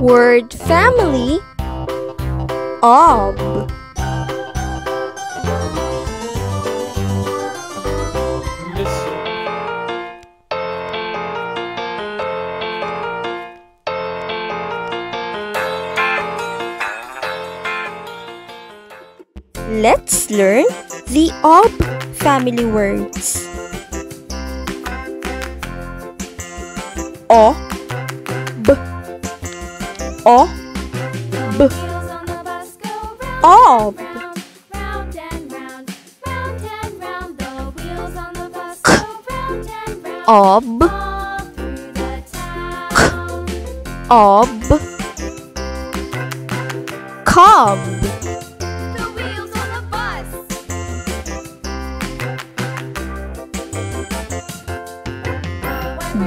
Word family. Ob. Let's learn the ob family words. O, b, o, b, ob. K, ob, k, ob, cob.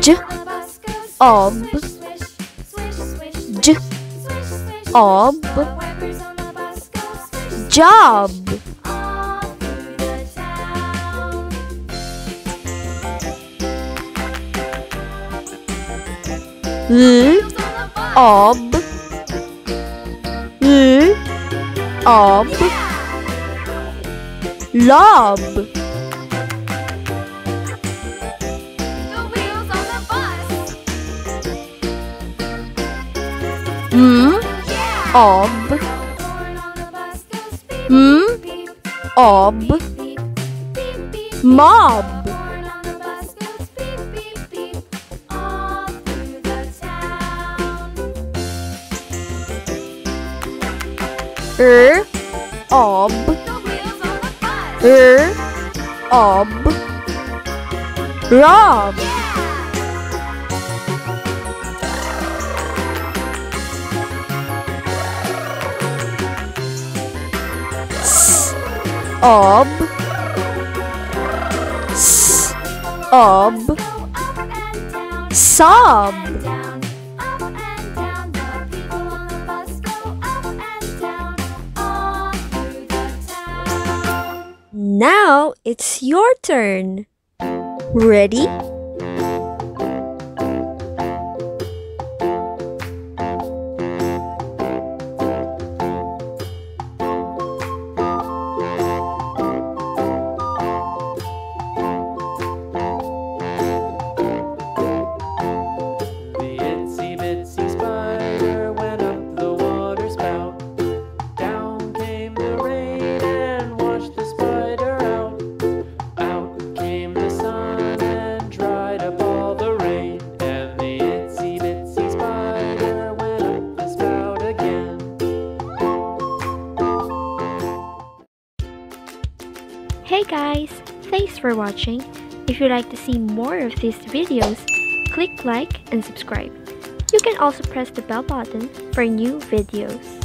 J, ob, j, ob, job. L, ob, l, ob, lob. Ob, ob, mob. Ob, ob, rob. Ob, ob, sob. Now it's your turn. Ready? Hey guys, thanks for watching. If you'd like to see more of these videos, click like and subscribe. You can also press the bell button for new videos.